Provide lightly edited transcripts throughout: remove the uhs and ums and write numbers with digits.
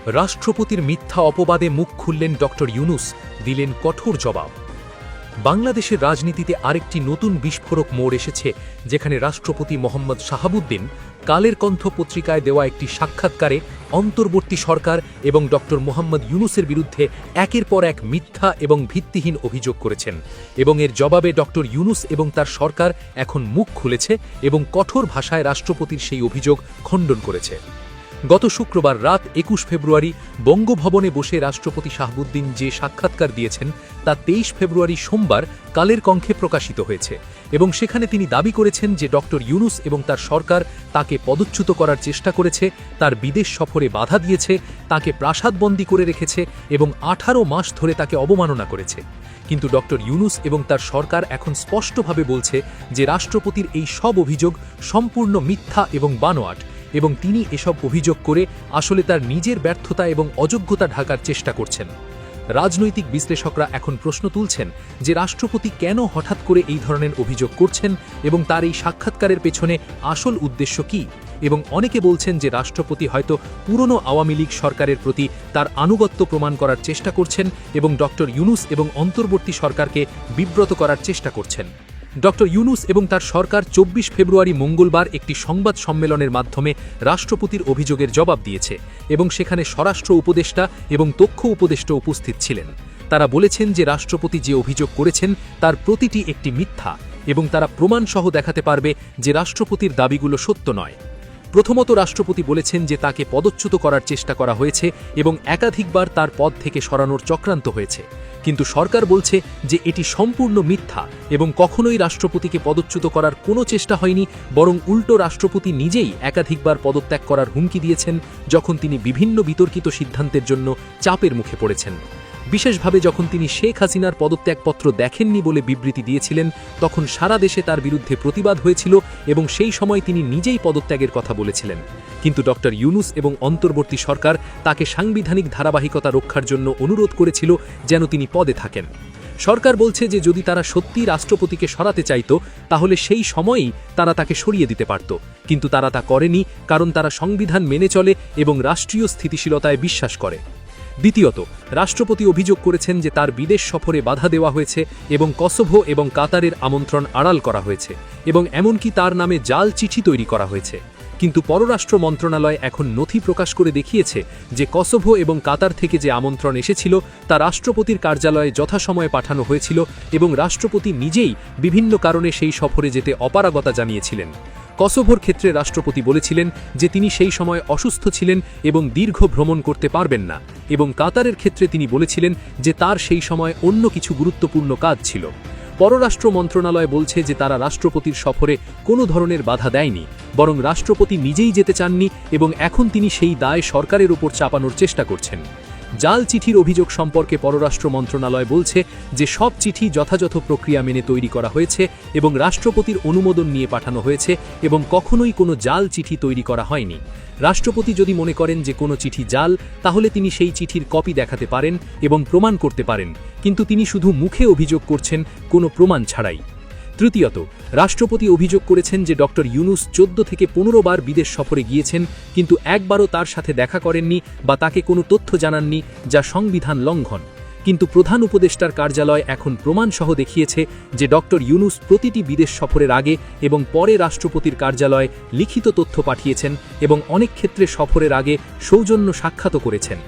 রাষ্ট্রপতির মিথ্যা অপবাদে মুখ খুললেন ডক্টর ইউনূস, দিলেন কঠোর জবাব। বাংলাদেশের রাজনীতিতে আরেকটি নতুন বিস্ফোরক মোড় এসেছে, যেখানে রাষ্ট্রপতি মোহাম্মদ শাহাবুদ্দিন কালের কণ্ঠ পত্রিকায় দেওয়া একটি সাক্ষাৎকারে অন্তর্বর্তী সরকার এবং ডক্টর মোহাম্মদ ইউনূসের বিরুদ্ধে একের পর এক মিথ্যা এবং ভিত্তিহীন অভিযোগ করেছেন, এবং এর জবাবে ডক্টর ইউনূস এবং তার সরকার এখন মুখ খুলেছে এবং কঠোর ভাষায় রাষ্ট্রপতির সেই অভিযোগ খণ্ডন করেছে। গত শুক্রবার রাত ২১ ফেব্রুয়ারি বঙ্গভবনে বসে রাষ্ট্রপতি শাহাবুদ্দিন যে সাক্ষাৎকার দিয়েছেন তা ২৩ ফেব্রুয়ারি সোমবার কালের কণ্ঠে প্রকাশিত হয়েছে, এবং সেখানে তিনি দাবি করেছেন যে ডক্টর ইউনূস এবং তার সরকার তাকে পদচ্যুত করার চেষ্টা করেছে, তার বিদেশ সফরে বাধা দিয়েছে, তাকে প্রাসাদবন্দী করে রেখেছে এবং ১৮ মাস ধরে তাকে অবমাননা করেছে। কিন্তু ডক্টর ইউনূস এবং তার সরকার এখন স্পষ্টভাবে বলছে যে রাষ্ট্রপতির এই সব অভিযোগ সম্পূর্ণ মিথ্যা এবং বানোয়াট, এবং তিনি এসব অভিযোগ করে আসলে তার নিজের ব্যর্থতা এবং অযোগ্যতা ঢাকার চেষ্টা করছেন। রাজনৈতিক বিশ্লেষকরা এখন প্রশ্ন তুলছেন যে রাষ্ট্রপতি কেন হঠাৎ করে এই ধরনের অভিযোগ করছেন এবং তার এই সাক্ষাৎকারের পেছনে আসল উদ্দেশ্য কী, এবং অনেকে বলছেন যে রাষ্ট্রপতি হয়তো পুরনো আওয়ামী লীগ সরকারের প্রতি তার আনুগত্য প্রমাণ করার চেষ্টা করছেন এবং ডক্টর ইউনূস এবং অন্তর্বর্তী সরকারকে বিব্রত করার চেষ্টা করছেন। ডক্টর ইউনূস এবং তার সরকার ২৪ ফেব্রুয়ারি মঙ্গলবার একটি সংবাদ সম্মেলনের মাধ্যমে রাষ্ট্রপতির অভিযোগের জবাব দিয়েছে, এবং সেখানে স্বরাষ্ট্র উপদেষ্টা এবং তথ্য উপদেষ্টা উপস্থিত ছিলেন। তারা বলেছেন যে রাষ্ট্রপতি যে অভিযোগ করেছেন তার প্রতিটি একটি মিথ্যা, এবং তারা প্রমাণসহ দেখাতে পারবে যে রাষ্ট্রপতির দাবিগুলো সত্য নয়। প্রথমত, রাষ্ট্রপতি বলেছেন যে তাকে পদচ্যুত করার চেষ্টা করা হয়েছে এবং একাধিকবার তার পদ থেকে সরানোর চক্রান্ত হয়েছে, কিন্তু সরকার বলছে যে এটি সম্পূর্ণ মিথ্যা এবং কখনোই রাষ্ট্রপতিকে পদচ্যুত করার কোনো চেষ্টা হয়নি, বরং উল্টো রাষ্ট্রপতি নিজেই একাধিকবার পদত্যাগ করার হুমকি দিয়েছেন যখন তিনি বিভিন্ন বিতর্কিত সিদ্ধান্তের জন্য চাপের মুখে পড়েছেন। বিশেষভাবে যখন তিনি শেখ হাসিনার পদত্যাগপত্র দেখেননি বলে বিবৃতি দিয়েছিলেন, তখন সারা দেশে তার বিরুদ্ধে প্রতিবাদ হয়েছিল এবং সেই সময় তিনি নিজেই পদত্যাগের কথা বলেছিলেন। কিন্তু ডক্টর ইউনূস এবং অন্তর্বর্তী সরকার তাকে সাংবিধানিক ধারাবাহিকতা রক্ষার জন্য অনুরোধ করেছিল যেন তিনি পদে থাকেন। সরকার বলছে যে যদি তারা সত্যি রাষ্ট্রপতিকে সরাতে চাইত তাহলে সেই সময়ই তারা তাকে সরিয়ে দিতে পারত, কিন্তু তারা তা করেনি, কারণ তারা সংবিধান মেনে চলে এবং রাষ্ট্রীয় স্থিতিশীলতায় বিশ্বাস করে। দ্বিতীয়ত, রাষ্ট্রপতি অভিযোগ করেছেন যে তার বিদেশ সফরে বাধা দেওয়া হয়েছে এবং কসোভো এবং কাতারের আমন্ত্রণ আড়াল করা হয়েছে, এবং এমনকি তার নামে জাল চিঠি তৈরি করা হয়েছে। কিন্তু পররাষ্ট্র মন্ত্রণালয় এখন নথি প্রকাশ করে দেখিয়েছে যে কসোভো এবং কাতার থেকে যে আমন্ত্রণ এসেছিল তা রাষ্ট্রপতির কার্যালয়ে যথাসময়ে পাঠানো হয়েছিল, এবং রাষ্ট্রপতি নিজেই বিভিন্ন কারণে সেই সফরে যেতে অপারগতা জানিয়েছিলেন। কসোভোর ক্ষেত্রে রাষ্ট্রপতি বলেছিলেন যে তিনি সেই সময় অসুস্থ ছিলেন এবং দীর্ঘ ভ্রমণ করতে পারবেন না, এবং কাতারের ক্ষেত্রে তিনি বলেছিলেন যে তার সেই সময় অন্য কিছু গুরুত্বপূর্ণ কাজ ছিল। পররাষ্ট্র মন্ত্রণালয় বলছে যে তারা রাষ্ট্রপতির সফরে কোনো ধরনের বাধা দেয়নি, বরং রাষ্ট্রপতি নিজেই যেতে চাননি এবং এখন তিনি সেই দায় সরকারের উপর চাপানোর চেষ্টা করছেন। জাল চিঠির অভিযোগ সম্পর্কে পররাষ্ট্র মন্ত্রণালয় বলছে যে সব চিঠি যথাযথ প্রক্রিয়া মেনে তৈরি করা হয়েছে এবং রাষ্ট্রপতির অনুমোদন নিয়ে পাঠানো হয়েছে, এবং কখনোই কোনো জাল চিঠি তৈরি করা হয়নি। রাষ্ট্রপতি যদি মনে করেন যে কোনো চিঠি জাল, তাহলে তিনি সেই চিঠির কপি দেখাতে পারেন এবং প্রমাণ করতে পারেন, কিন্তু তিনি শুধু মুখে অভিযোগ করছেন কোনো প্রমাণ ছাড়াই। তৃতীয়ত, রাষ্ট্রপতি অভিযোগ করেছেন যে ডক্টর ইউনূস ১৪ থেকে ১৫ বার বিদেশ সফরে গিয়েছেন, কিন্তু একবারও তার সাথে দেখা করেননি বা তাকে কোনো তথ্য জানাননি, যা সংবিধান লঙ্ঘন। কিন্তু প্রধান উপদেষ্টার কার্যালয় এখন প্রমাণসহ দেখিয়েছে যে ডক্টর ইউনূস প্রতিটি বিদেশ সফরের আগে এবং পরে রাষ্ট্রপতির কার্যালয়ে লিখিত তথ্য পাঠিয়েছেন এবং অনেক ক্ষেত্রে সফরের আগে সৌজন্য সাক্ষাৎও করেছেন।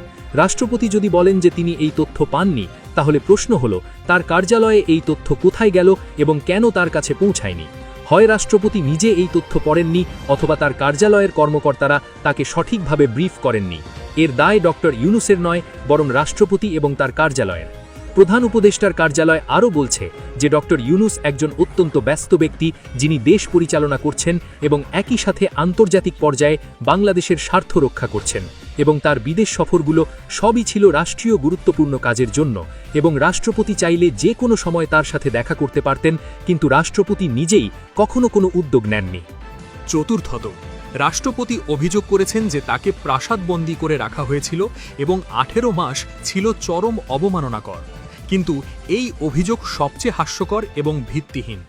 রাষ্ট্রপতি যদি বলেন যে তিনি এই তথ্য পাননি, তাহলে প্রশ্ন হল তার কার্যালয়ে এই তথ্য কোথায় গেল এবং কেন তার কাছে পৌঁছায়নি। হয় রাষ্ট্রপতি নিজে এই তথ্য পড়েননি, অথবা তার কার্যালয়ের কর্মকর্তারা তাকে সঠিকভাবে ব্রিফ করেননি। এর দায় ডক্টর ইউনূসের নয়, বরং রাষ্ট্রপতি এবং তার কার্যালয়ের। প্রধান উপদেষ্টার কার্যালয় আরও বলছে যে ডক্টর ইউনূস একজন অত্যন্ত ব্যস্ত ব্যক্তি, যিনি দেশ পরিচালনা করছেন এবং একই সাথে আন্তর্জাতিক পর্যায়ে বাংলাদেশের স্বার্থ রক্ষা করছেন, এবং তার বিদেশ সফরগুলো সবই ছিল রাষ্ট্রীয় গুরুত্বপূর্ণ কাজের জন্য, এবং রাষ্ট্রপতি চাইলে যে কোনো সময় তার সাথে দেখা করতে পারতেন, কিন্তু রাষ্ট্রপতি নিজেই কখনো কোনো উদ্যোগ নেননি। চতুর্থত, রাষ্ট্রপতি অভিযোগ করেছেন যে তাকে প্রাসাদবন্দী করে রাখা হয়েছিল এবং ১৮ মাস ছিল চরম অবমাননাকর, কিন্তু এই অভিযোগ সবচেয়ে হাস্যকর এবং ভিত্তিহীন।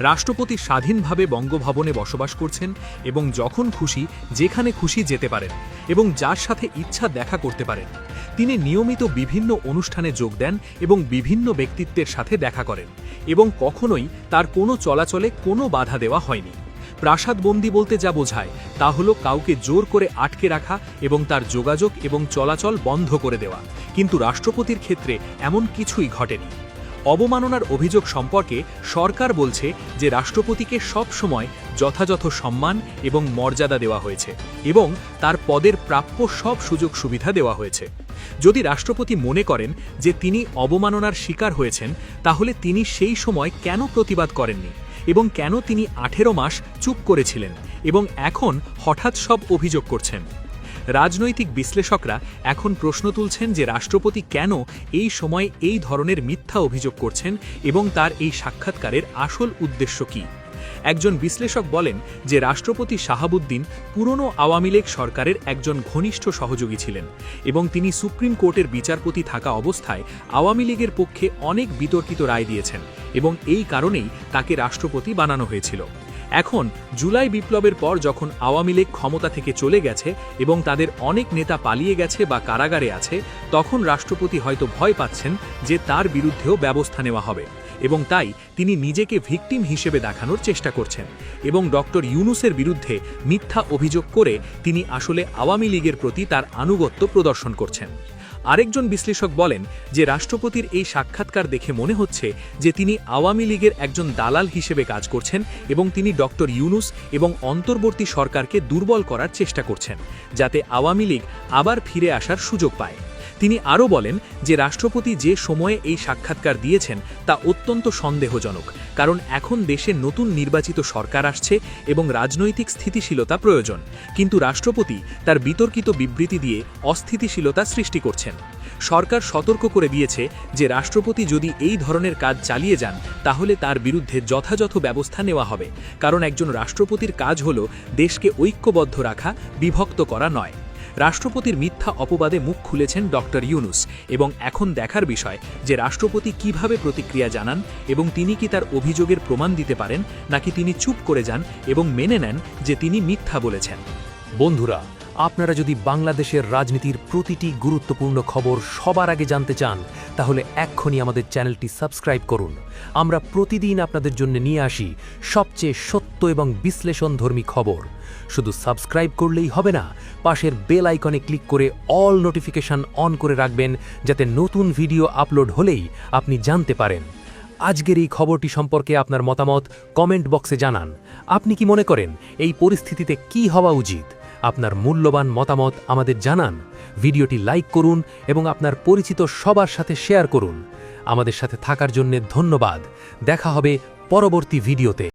রাষ্ট্রপতি স্বাধীনভাবে বঙ্গভবনে বসবাস করছেন এবং যখন খুশি যেখানে খুশি যেতে পারেন এবং যার সাথে ইচ্ছা দেখা করতে পারেন। তিনি নিয়মিত বিভিন্ন অনুষ্ঠানে যোগ দেন এবং বিভিন্ন ব্যক্তিত্বের সাথে দেখা করেন এবং কখনোই তার কোনো চলাচলে কোনো বাধা দেওয়া হয়নি। প্রাসাদবন্দি বলতে যা বোঝায় তা হলো কাউকে জোর করে আটকে রাখা এবং তার যোগাযোগ এবং চলাচল বন্ধ করে দেওয়া, কিন্তু রাষ্ট্রপতির ক্ষেত্রে এমন কিছুই ঘটেনি। অবমাননার অভিযোগ সম্পর্কে সরকার বলছে যে রাষ্ট্রপতিকে সব সময় যথাযথ সম্মান এবং মর্যাদা দেওয়া হয়েছে এবং তার পদের প্রাপ্য সব সুযোগ সুবিধা দেওয়া হয়েছে। যদি রাষ্ট্রপতি মনে করেন যে তিনি অবমাননার শিকার হয়েছেন, তাহলে তিনি সেই সময় কেন প্রতিবাদ করেননি এবং কেন তিনি 18 মাস চুপ করেছিলেন এবং এখন হঠাৎ সব অভিযোগ করছেন? রাজনৈতিক বিশ্লেষকরা এখন প্রশ্ন তুলছেন যে রাষ্ট্রপতি কেন এই সময় এই ধরনের মিথ্যা অভিযোগ করছেন এবং তার এই সাক্ষাৎকারের আসল উদ্দেশ্য কী। একজন বিশ্লেষক বলেন যে রাষ্ট্রপতি শাহাবুদ্দিন পুরনো আওয়ামী লীগ সরকারের একজন ঘনিষ্ঠ সহযোগী ছিলেন এবং তিনি সুপ্রিম কোর্টের বিচারপতি থাকা অবস্থায় আওয়ামী লীগের পক্ষে অনেক বিতর্কিত রায় দিয়েছেন এবং এই কারণেই তাকে রাষ্ট্রপতি বানানো হয়েছিল। এখন জুলাই বিপ্লবের পর যখন আওয়ামী লীগ ক্ষমতা থেকে চলে গেছে এবং তাদের অনেক নেতা পালিয়ে গেছে বা কারাগারে আছে, তখন রাষ্ট্রপতি হয়তো ভয় পাচ্ছেন যে তার বিরুদ্ধেও ব্যবস্থা নেওয়া হবে এবং তাই তিনি নিজেকে ভিকটিম হিসেবে দেখানোর চেষ্টা করছেন এবং ডক্টর ইউনূসের বিরুদ্ধে মিথ্যা অভিযোগ করে তিনি আসলে আওয়ামী লীগের প্রতি তার আনুগত্য প্রদর্শন করছেন। আরেকজন বিশ্লেষক বলেন যে রাষ্ট্রপতির এই সাক্ষাৎকার দেখে মনে হচ্ছে যে তিনি আওয়ামী লীগের একজন দালাল হিসেবে কাজ করছেন এবং তিনি ডক্টর ইউনূস এবং অন্তর্বর্তী সরকারকে দুর্বল করার চেষ্টা করছেন, যাতে আওয়ামী লীগ আবার ফিরে আসার সুযোগ পায়। তিনি আরও বলেন যে রাষ্ট্রপতি যে সময়ে এই সাক্ষাৎকার দিয়েছেন তা অত্যন্ত সন্দেহজনক, কারণ এখন দেশে নতুন নির্বাচিত সরকার আসছে এবং রাজনৈতিক স্থিতিশীলতা প্রয়োজন, কিন্তু রাষ্ট্রপতি তার বিতর্কিত বিবৃতি দিয়ে অস্থিতিশীলতা সৃষ্টি করছেন। সরকার সতর্ক করে দিয়েছে যে রাষ্ট্রপতি যদি এই ধরনের কাজ চালিয়ে যান তাহলে তার বিরুদ্ধে যথাযথ ব্যবস্থা নেওয়া হবে, কারণ একজন রাষ্ট্রপতির কাজ হল দেশকে ঐক্যবদ্ধ রাখা, বিভক্ত করা নয়। রাষ্ট্রপতির মিথ্যা অপবাদে মুখ খুলেছেন ডক্টর ইউনূস এবং এখন দেখার বিষয় যে রাষ্ট্রপতি কিভাবে প্রতিক্রিয়া জানান এবং তিনি কি তার অভিযোগের প্রমাণ দিতে পারেন নাকি তিনি চুপ করে যান এবং মেনে নেন যে তিনি মিথ্যা বলেছেন। বন্ধুরা, আপনারা যদি বাংলাদেশের রাজনীতির প্রতিটি গুরুত্বপূর্ণ খবর সবার আগে জানতে চান, তাহলে এক্ষুনি আমাদের চ্যানেলটি সাবস্ক্রাইব করুন। আমরা প্রতিদিন আপনাদের জন্য নিয়ে আসি সবচেয়ে সত্য এবং বিশ্লেষণধর্মী খবর। শুধু সাবস্ক্রাইব করলেই হবে না, পাশের বেল আইকনে ক্লিক করে অল নোটিফিকেশন অন করে রাখবেন, যাতে নতুন ভিডিও আপলোড হলেই আপনি জানতে পারেন। আজকের এই খবরটি সম্পর্কে আপনার মতামত কমেন্ট বক্সে জানান। আপনি কি মনে করেন এই পরিস্থিতিতে কি হওয়া উচিত? আপনার মূল্যবান মতামত আমাদের জানান। ভিডিওটি লাইক করুন এবং আপনার পরিচিত সবার সাথে শেয়ার করুন। আমাদের সাথে থাকার জন্য ধন্যবাদ। দেখা হবে পরবর্তী ভিডিওতে।